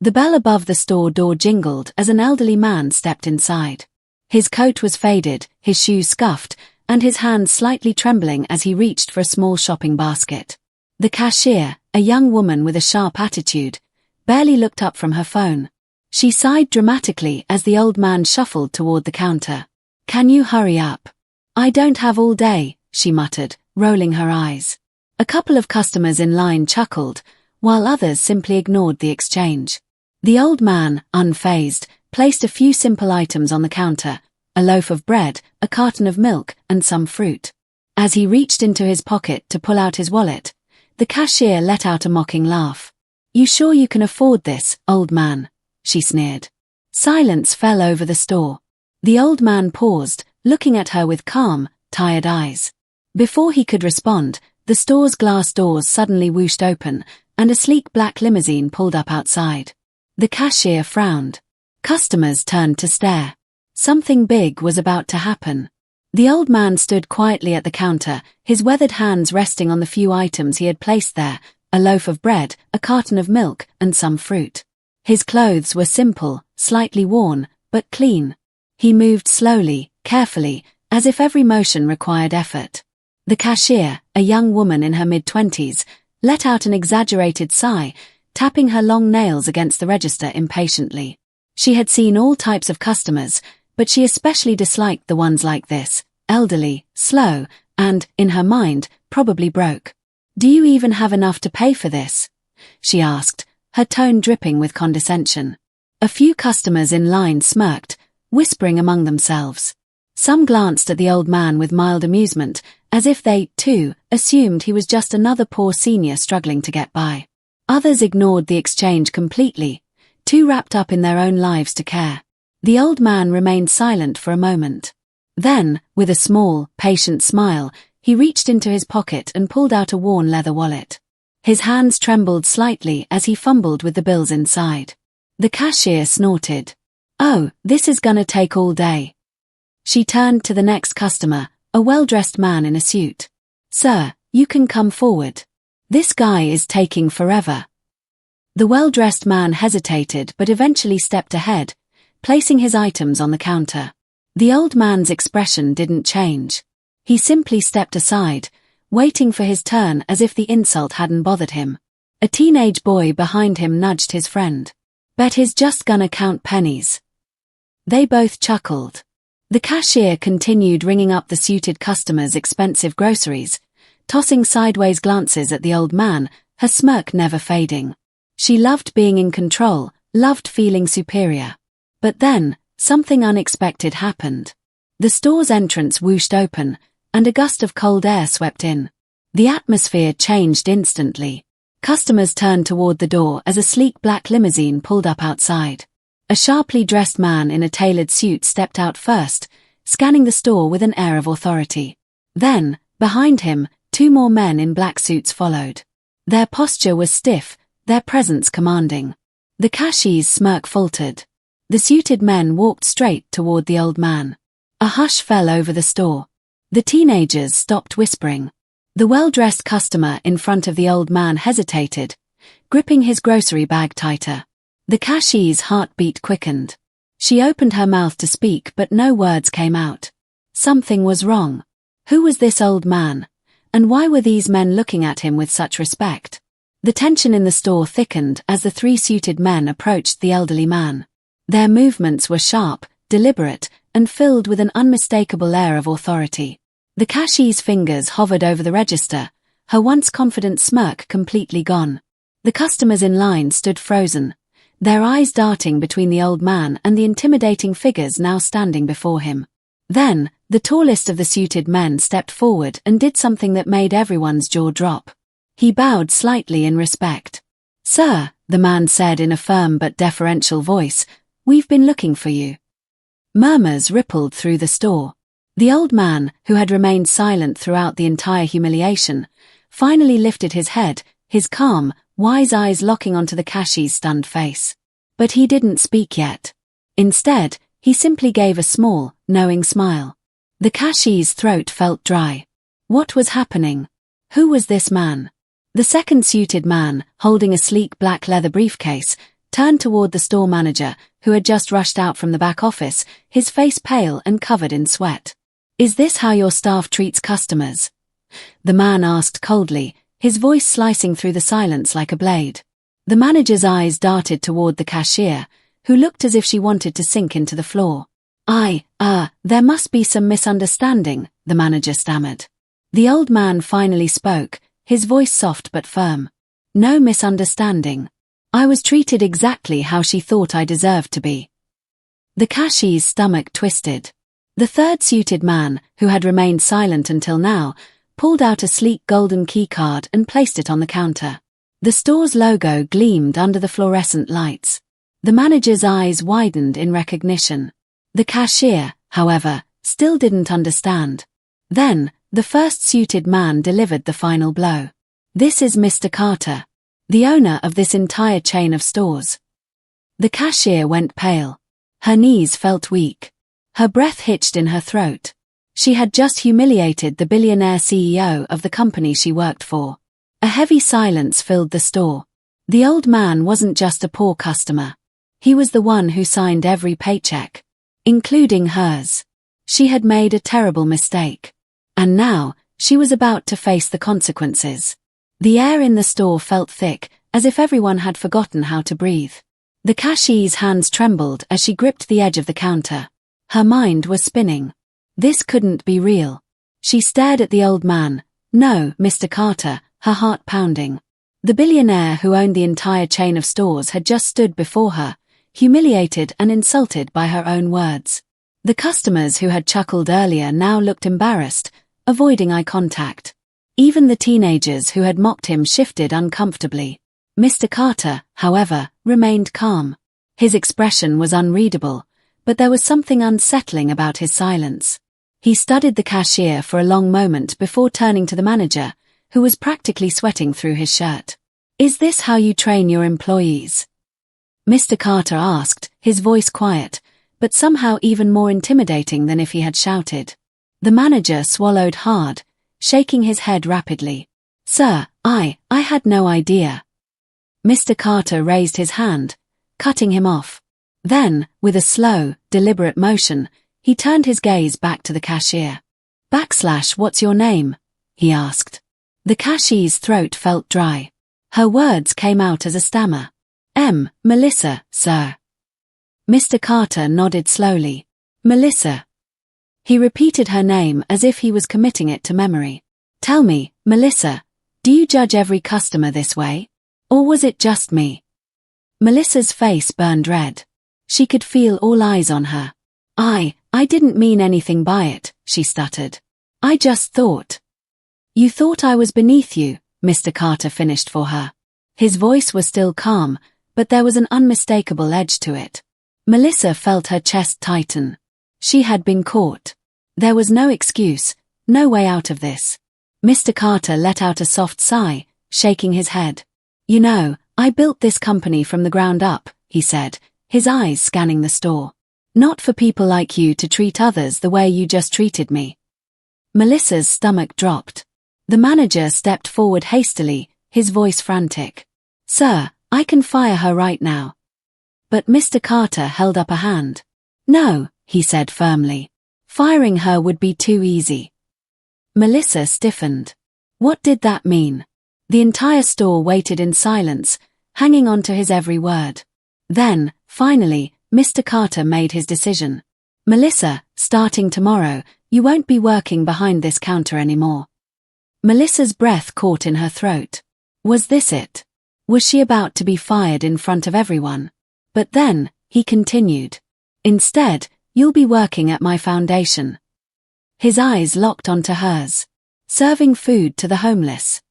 The bell above the store door jingled as an elderly man stepped inside. His coat was faded, his shoes scuffed, and his hands slightly trembling as he reached for a small shopping basket. The cashier, a young woman with a sharp attitude, barely looked up from her phone. She sighed dramatically as the old man shuffled toward the counter. "Can you hurry up? I don't have all day," she muttered, rolling her eyes. A couple of customers in line chuckled, while others simply ignored the exchange. The old man, unfazed, placed a few simple items on the counter, a loaf of bread, a carton of milk, and some fruit. As he reached into his pocket to pull out his wallet, the cashier let out a mocking laugh. "You sure you can afford this, old man?" she sneered. Silence fell over the store. The old man paused, looking at her with calm, tired eyes. Before he could respond, the store's glass doors suddenly whooshed open, and a sleek black limousine pulled up outside. The cashier frowned. Customers turned to stare. Something big was about to happen. The old man stood quietly at the counter, his weathered hands resting on the few items he had placed there, a loaf of bread, a carton of milk, and some fruit. His clothes were simple, slightly worn, but clean. He moved slowly, carefully, as if every motion required effort. The cashier, a young woman in her mid-20s, let out an exaggerated sigh, tapping her long nails against the register impatiently. She had seen all types of customers, but she especially disliked the ones like this, elderly, slow, and, in her mind, probably broke. "Do you even have enough to pay for this?" she asked, her tone dripping with condescension. A few customers in line smirked, whispering among themselves. Some glanced at the old man with mild amusement, as if they, too, assumed he was just another poor senior struggling to get by. Others ignored the exchange completely, too wrapped up in their own lives to care. The old man remained silent for a moment. Then, with a small, patient smile, he reached into his pocket and pulled out a worn leather wallet. His hands trembled slightly as he fumbled with the bills inside. The cashier snorted. "Oh, this is gonna take all day." She turned to the next customer, a well-dressed man in a suit. "Sir, you can come forward. This guy is taking forever." The well-dressed man hesitated but eventually stepped ahead, placing his items on the counter. The old man's expression didn't change. He simply stepped aside, waiting for his turn as if the insult hadn't bothered him. A teenage boy behind him nudged his friend. "Bet he's just gonna count pennies." They both chuckled. The cashier continued ringing up the suited customers' expensive groceries, tossing sideways glances at the old man, her smirk never fading. She loved being in control, loved feeling superior. But then, something unexpected happened. The store's entrance whooshed open, and a gust of cold air swept in. The atmosphere changed instantly. Customers turned toward the door as a sleek black limousine pulled up outside. A sharply dressed man in a tailored suit stepped out first, scanning the store with an air of authority. Then, behind him, two more men in black suits followed. Their posture was stiff, their presence commanding. The cashier's smirk faltered. The suited men walked straight toward the old man. A hush fell over the store. The teenagers stopped whispering. The well-dressed customer in front of the old man hesitated, gripping his grocery bag tighter. The cashier's heartbeat quickened. She opened her mouth to speak but no words came out. Something was wrong. Who was this old man? And why were these men looking at him with such respect? The tension in the store thickened as the three suited men approached the elderly man. Their movements were sharp, deliberate, and filled with an unmistakable air of authority. The cashier's fingers hovered over the register, her once confident smirk completely gone. The customers in line stood frozen, their eyes darting between the old man and the intimidating figures now standing before him. Then, the tallest of the suited men stepped forward and did something that made everyone's jaw drop. He bowed slightly in respect. "Sir," the man said in a firm but deferential voice, "we've been looking for you." Murmurs rippled through the store. The old man, who had remained silent throughout the entire humiliation, finally lifted his head, his calm, wise eyes locking onto the cashier's stunned face. But he didn't speak yet. Instead, he simply gave a small, knowing smile. The cashier's throat felt dry. What was happening? Who was this man? The second suited man, holding a sleek black leather briefcase, turned toward the store manager, who had just rushed out from the back office, his face pale and covered in sweat. "Is this how your staff treats customers?" the man asked coldly, his voice slicing through the silence like a blade. The manager's eyes darted toward the cashier, who looked as if she wanted to sink into the floor. There must be some misunderstanding," the manager stammered. The old man finally spoke, his voice soft but firm. "No misunderstanding. I was treated exactly how she thought I deserved to be." The cashier's stomach twisted. The third suited man, who had remained silent until now, pulled out a sleek golden keycard and placed it on the counter. The store's logo gleamed under the fluorescent lights. The manager's eyes widened in recognition. The cashier, however, still didn't understand. Then, the first suited man delivered the final blow. "This is Mr. Carter, the owner of this entire chain of stores." The cashier went pale. Her knees felt weak. Her breath hitched in her throat. She had just humiliated the billionaire CEO of the company she worked for. A heavy silence filled the store. The old man wasn't just a poor customer. He was the one who signed every paycheck, including hers. She had made a terrible mistake. And now, she was about to face the consequences. The air in the store felt thick, as if everyone had forgotten how to breathe. The cashier's hands trembled as she gripped the edge of the counter. Her mind was spinning. This couldn't be real. She stared at the old man. "No, Mr. Carter," her heart pounding. The billionaire who owned the entire chain of stores had just stood before her, humiliated and insulted by her own words. The customers who had chuckled earlier now looked embarrassed, avoiding eye contact. Even the teenagers who had mocked him shifted uncomfortably. Mr. Carter, however, remained calm. His expression was unreadable, but there was something unsettling about his silence. He studied the cashier for a long moment before turning to the manager, who was practically sweating through his shirt. "Is this how you train your employees?" Mr. Carter asked, his voice quiet, but somehow even more intimidating than if he had shouted. The manager swallowed hard, shaking his head rapidly. "Sir, I had no idea." Mr. Carter raised his hand, cutting him off. Then, with a slow, deliberate motion, he turned his gaze back to the cashier. "What's your name?" he asked. The cashier's throat felt dry. Her words came out as a stammer. Melissa, sir." Mr. Carter nodded slowly. "Melissa." He repeated her name as if he was committing it to memory. "Tell me, Melissa, do you judge every customer this way? Or was it just me?" Melissa's face burned red. She could feel all eyes on her. I didn't mean anything by it," she stuttered. "I just thought." "You thought I was beneath you," Mr. Carter finished for her. His voice was still calm, but there was an unmistakable edge to it. Melissa felt her chest tighten. She had been caught. There was no excuse, no way out of this. Mr. Carter let out a soft sigh, shaking his head. "You know, I built this company from the ground up," he said, his eyes scanning the store. "Not for people like you to treat others the way you just treated me." Melissa's stomach dropped. The manager stepped forward hastily, his voice frantic. "Sir, I can fire her right now." But Mr. Carter held up a hand. "No," he said firmly. "Firing her would be too easy." Melissa stiffened. What did that mean? The entire store waited in silence, hanging on to his every word. Then, finally, Mr. Carter made his decision. "Melissa, starting tomorrow, you won't be working behind this counter anymore." Melissa's breath caught in her throat. Was this it? Was she about to be fired in front of everyone? But then, he continued. "Instead, you'll be working at my foundation." His eyes locked onto hers. "Serving food to the homeless."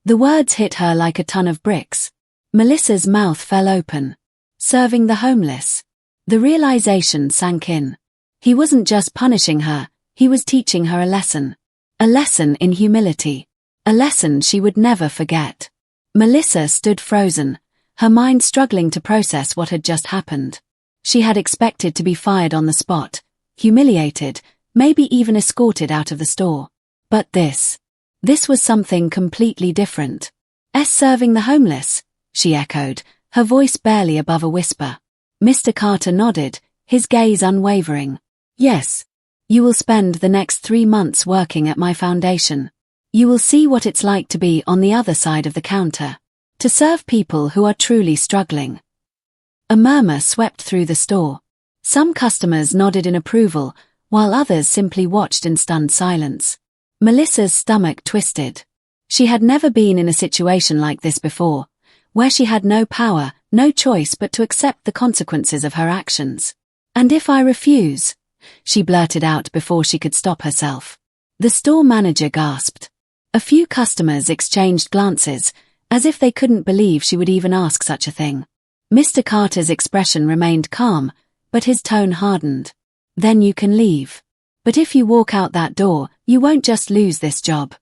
The words hit her like a ton of bricks. Melissa's mouth fell open. Serving the homeless. The realization sank in. He wasn't just punishing her, he was teaching her a lesson. A lesson in humility. A lesson she would never forget. Melissa stood frozen, her mind struggling to process what had just happened. She had expected to be fired on the spot, humiliated, maybe even escorted out of the store. But this was something completely different. Serving the homeless, she echoed, her voice barely above a whisper. Mr. Carter nodded, his gaze unwavering. Yes. You will spend the next 3 months working at my foundation. You will see what it's like to be on the other side of the counter, to serve people who are truly struggling. A murmur swept through the store. Some customers nodded in approval, while others simply watched in stunned silence. Melissa's stomach twisted. She had never been in a situation like this before, where she had no power, no choice but to accept the consequences of her actions. "And if I refuse?" she blurted out before she could stop herself. The store manager gasped. A few customers exchanged glances, as if they couldn't believe she would even ask such a thing. Mr. Carter's expression remained calm, but his tone hardened. "Then you can leave. But if you walk out that door, you won't just lose this job."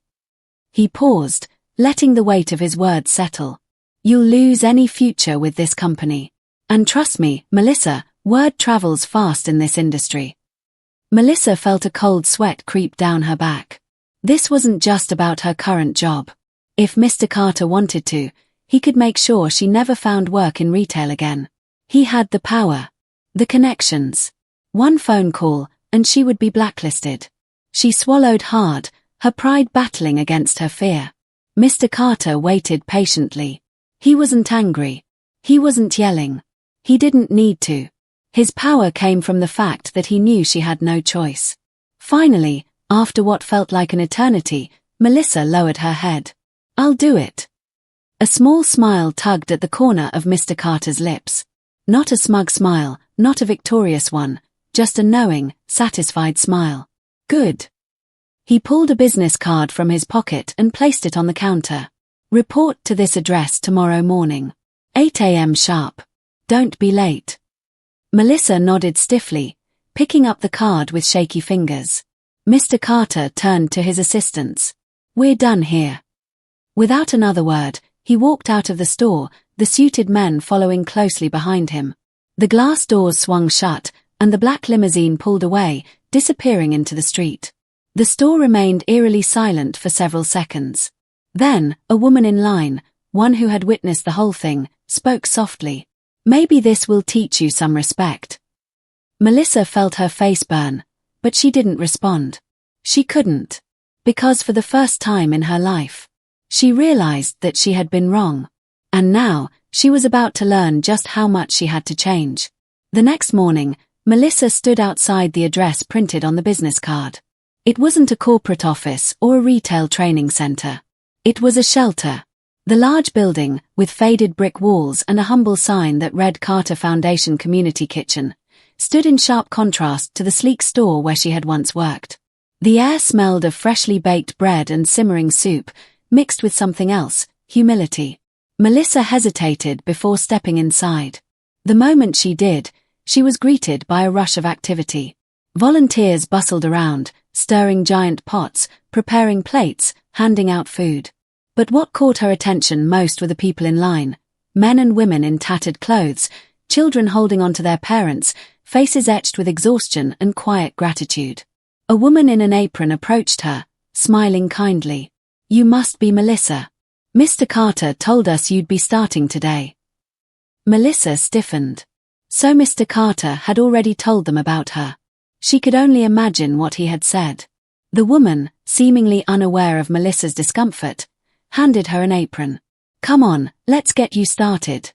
He paused, letting the weight of his words settle. "You'll lose any future with this company. And trust me, Melissa, word travels fast in this industry." Melissa felt a cold sweat creep down her back. This wasn't just about her current job. If Mr. Carter wanted to, he could make sure she never found work in retail again. He had the power, the connections. One phone call, and she would be blacklisted. She swallowed hard, her pride battling against her fear. Mr. Carter waited patiently. He wasn't angry. He wasn't yelling. He didn't need to. His power came from the fact that he knew she had no choice. Finally, after what felt like an eternity, Melissa lowered her head. "I'll do it." A small smile tugged at the corner of Mr. Carter's lips. Not a smug smile, not a victorious one, just a knowing, satisfied smile. "Good." He pulled a business card from his pocket and placed it on the counter. "Report to this address tomorrow morning. 8 a.m. sharp. Don't be late." Melissa nodded stiffly, picking up the card with shaky fingers. Mr. Carter turned to his assistants. "We're done here." Without another word, he walked out of the store, the suited men following closely behind him. The glass doors swung shut, and the black limousine pulled away, disappearing into the street. The store remained eerily silent for several seconds. Then, a woman in line, one who had witnessed the whole thing, spoke softly. "Maybe this will teach you some respect." Melissa felt her face burn, but she didn't respond. She couldn't. Because for the first time in her life, she realized that she had been wrong. And now, she was about to learn just how much she had to change. The next morning, Melissa stood outside the address printed on the business card. It wasn't a corporate office or a retail training center. It was a shelter. The large building, with faded brick walls and a humble sign that read Carter Foundation Community Kitchen, stood in sharp contrast to the sleek store where she had once worked. The air smelled of freshly baked bread and simmering soup, mixed with something else, humility. Melissa hesitated before stepping inside. The moment she did, she was greeted by a rush of activity. Volunteers bustled around, stirring giant pots, preparing plates, handing out food. But what caught her attention most were the people in line, men and women in tattered clothes, children holding on to their parents, faces etched with exhaustion and quiet gratitude. A woman in an apron approached her, smiling kindly. "You must be Melissa. Mr. Carter told us you'd be starting today." Melissa stiffened. So Mr. Carter had already told them about her. She could only imagine what he had said. The woman, seemingly unaware of Melissa's discomfort, handed her an apron. "Come on, let's get you started."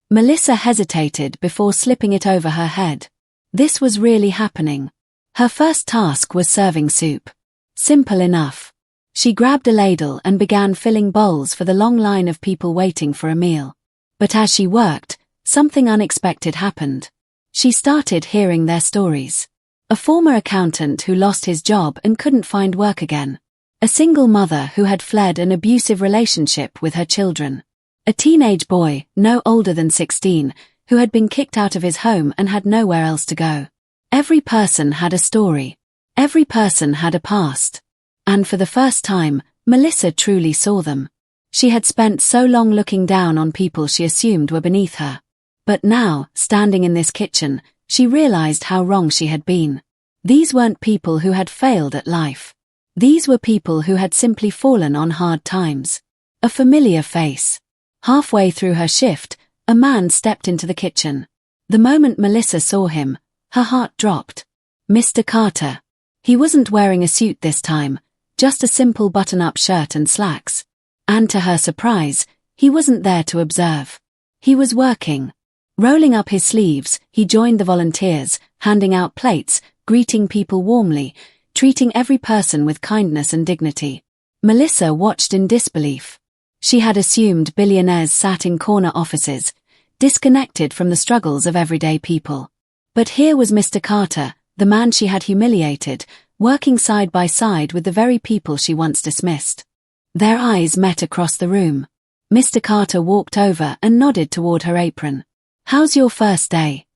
Melissa hesitated before slipping it over her head. This was really happening. Her first task was serving soup. Simple enough. She grabbed a ladle and began filling bowls for the long line of people waiting for a meal. But as she worked, something unexpected happened. She started hearing their stories. A former accountant who lost his job and couldn't find work again. A single mother who had fled an abusive relationship with her children. A teenage boy, no older than 16, who had been kicked out of his home and had nowhere else to go. Every person had a story. Every person had a past. And for the first time, Melissa truly saw them. She had spent so long looking down on people she assumed were beneath her. But now, standing in this kitchen, she realized how wrong she had been. These weren't people who had failed at life. These were people who had simply fallen on hard times. A familiar face. Halfway through her shift, A man stepped into the kitchen. The moment Melissa saw him, her heart dropped. Mr. Carter. He wasn't wearing a suit this time, just a simple button-up shirt and slacks. And to her surprise, he wasn't there to observe. He was working. Rolling up his sleeves, he joined the volunteers, handing out plates, greeting people warmly, treating every person with kindness and dignity. Melissa watched in disbelief. She had assumed billionaires sat in corner offices, disconnected from the struggles of everyday people. But here was Mr. Carter, the man she had humiliated, working side by side with the very people she once dismissed. Their eyes met across the room. Mr. Carter walked over and nodded toward her apron. "How's your first day?"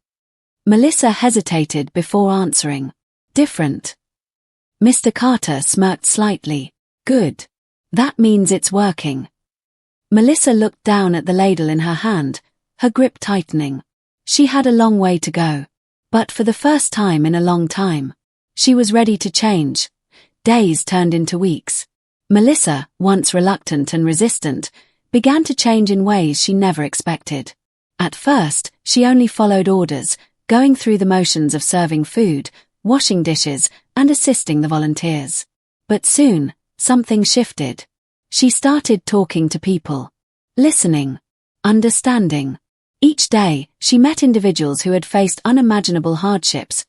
Melissa hesitated before answering. "Different." Mr. Carter smirked slightly. "Good. That means it's working." Melissa looked down at the ladle in her hand, her grip tightening. She had a long way to go. But for the first time in a long time, she was ready to change. Days turned into weeks. Melissa, once reluctant and resistant, began to change in ways she never expected. At first, she only followed orders, going through the motions of serving food, washing dishes, and assisting the volunteers. But soon, something shifted. She started talking to people. Listening. Understanding. Each day, she met individuals who had faced unimaginable hardships.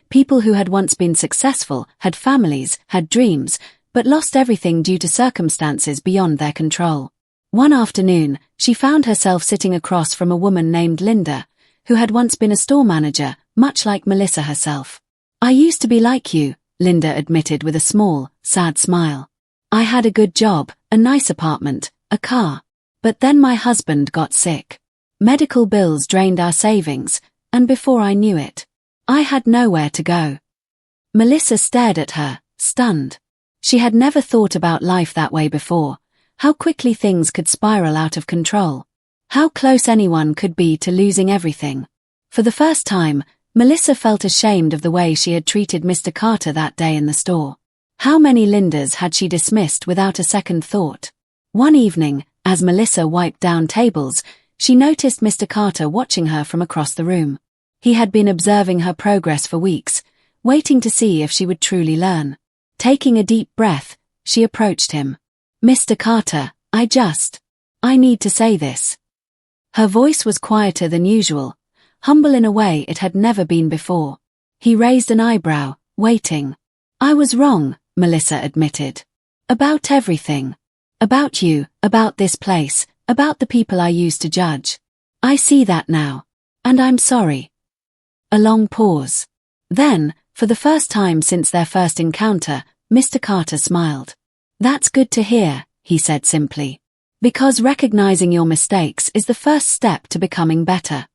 People who had once been successful, had families, had dreams, but lost everything due to circumstances beyond their control. One afternoon, she found herself sitting across from a woman named Linda, who had once been a store manager, much like Melissa herself. "I used to be like you," Linda admitted with a small, sad smile. "I had a good job, a nice apartment, a car. But then my husband got sick. Medical bills drained our savings, and before I knew it, I had nowhere to go." Melissa stared at her, stunned. She had never thought about life that way before, how quickly things could spiral out of control, how close anyone could be to losing everything. For the first time, Melissa felt ashamed of the way she had treated Mr. Carter that day in the store. How many Lindas had she dismissed without a second thought? One evening, as Melissa wiped down tables, she noticed Mr. Carter watching her from across the room. He had been observing her progress for weeks, waiting to see if she would truly learn. Taking a deep breath, she approached him. "Mr. Carter, I need to say this." Her voice was quieter than usual, humble in a way it had never been before. He raised an eyebrow, waiting. "I was wrong," Melissa admitted. "About everything. About you, about this place, about the people I used to judge. I see that now. And I'm sorry." A long pause. Then, for the first time since their first encounter, Mr. Carter smiled. "That's good to hear," he said simply. "Because recognizing your mistakes is the first step to becoming better."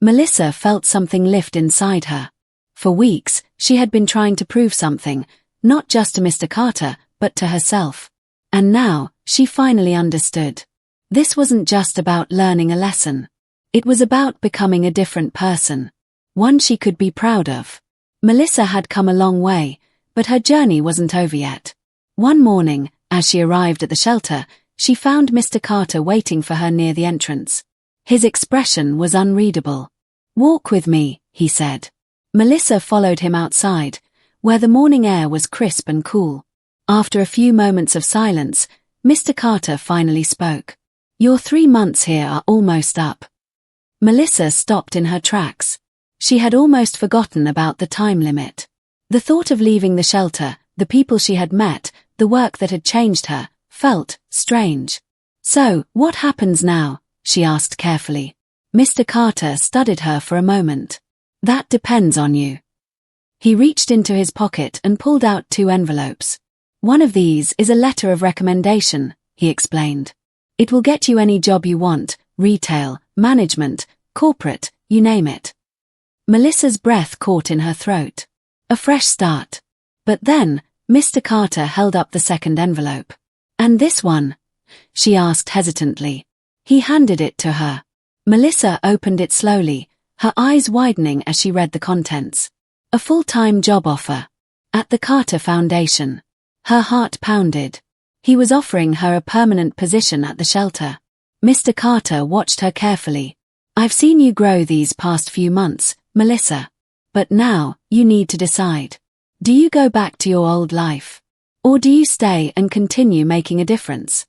Melissa felt something lift inside her. For weeks, she had been trying to prove something, not just to Mr. Carter, but to herself. And now, she finally understood. This wasn't just about learning a lesson. It was about becoming a different person. One she could be proud of. Melissa had come a long way, but her journey wasn't over yet. One morning, as she arrived at the shelter, she found Mr. Carter waiting for her near the entrance. His expression was unreadable. "Walk with me," he said. Melissa followed him outside, where the morning air was crisp and cool. After a few moments of silence, Mr. Carter finally spoke. "Your 3 months here are almost up." Melissa stopped in her tracks. She had almost forgotten about the time limit. The thought of leaving the shelter, the people she had met, the work that had changed her, felt strange. "So, what happens now?" she asked carefully. Mr. Carter studied her for a moment. "That depends on you." He reached into his pocket and pulled out 2 envelopes. "One of these is a letter of recommendation," he explained. "It will get you any job you want, retail, management, corporate, you name it." Melissa's breath caught in her throat. A fresh start. But then, Mr. Carter held up the second envelope. "And this one?" she asked hesitantly. He handed it to her. Melissa opened it slowly, her eyes widening as she read the contents. A full-time job offer. At the Carter Foundation. Her heart pounded. He was offering her a permanent position at the shelter. Mr. Carter watched her carefully. I've seen you grow these past few months, Melissa. But now, you need to decide. Do you go back to your old life? Or do you stay and continue making a difference?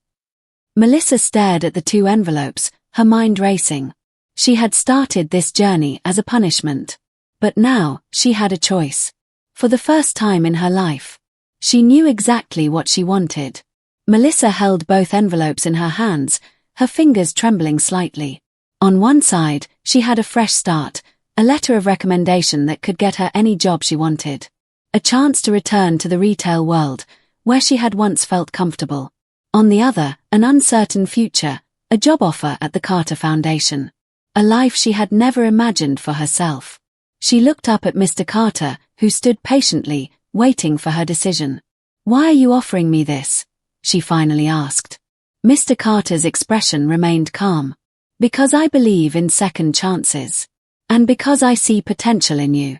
Melissa stared at the 2 envelopes, her mind racing. She had started this journey as a punishment. But now, she had a choice. For the first time in her life, she knew exactly what she wanted. Melissa held both envelopes in her hands, her fingers trembling slightly. On one side, she had a fresh start, a letter of recommendation that could get her any job she wanted. A chance to return to the retail world, where she had once felt comfortable. On the other, an uncertain future, a job offer at the Carter Foundation. A life she had never imagined for herself. She looked up at Mr. Carter, who stood patiently, waiting for her decision. "Why are you offering me this?" she finally asked. Mr. Carter's expression remained calm. "Because I believe in second chances. And because I see potential in you."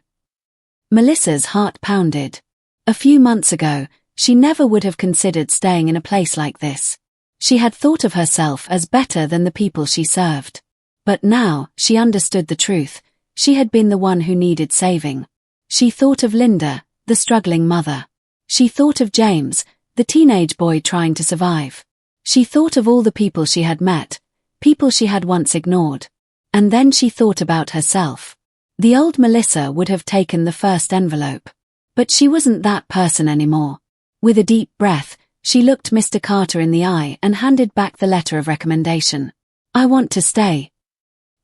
Melissa's heart pounded. A few months ago, she never would have considered staying in a place like this. She had thought of herself as better than the people she served. But now, she understood the truth. She had been the one who needed saving. She thought of Linda, the struggling mother. She thought of James, the teenage boy trying to survive. She thought of all the people she had met, people she had once ignored. And then she thought about herself. The old Melissa would have taken the first envelope. But she wasn't that person anymore. With a deep breath, she looked Mr. Carter in the eye and handed back the letter of recommendation. "I want to stay."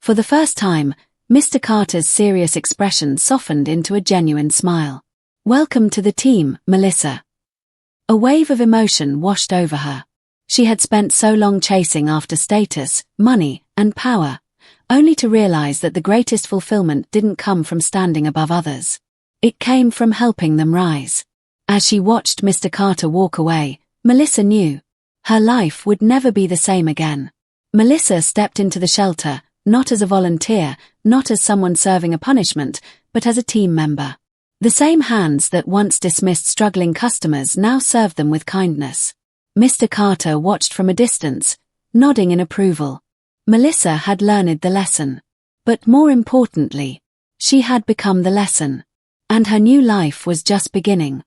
For the first time, Mr. Carter's serious expression softened into a genuine smile. "Welcome to the team, Melissa." A wave of emotion washed over her. She had spent so long chasing after status, money, and power, only to realize that the greatest fulfillment didn't come from standing above others. It came from helping them rise. As she watched Mr. Carter walk away, Melissa knew. Her life would never be the same again. Melissa stepped into the shelter, not as a volunteer, not as someone serving a punishment, but as a team member. The same hands that once dismissed struggling customers now served them with kindness. Mr. Carter watched from a distance, nodding in approval. Melissa had learned the lesson. But more importantly, she had become the lesson. And her new life was just beginning.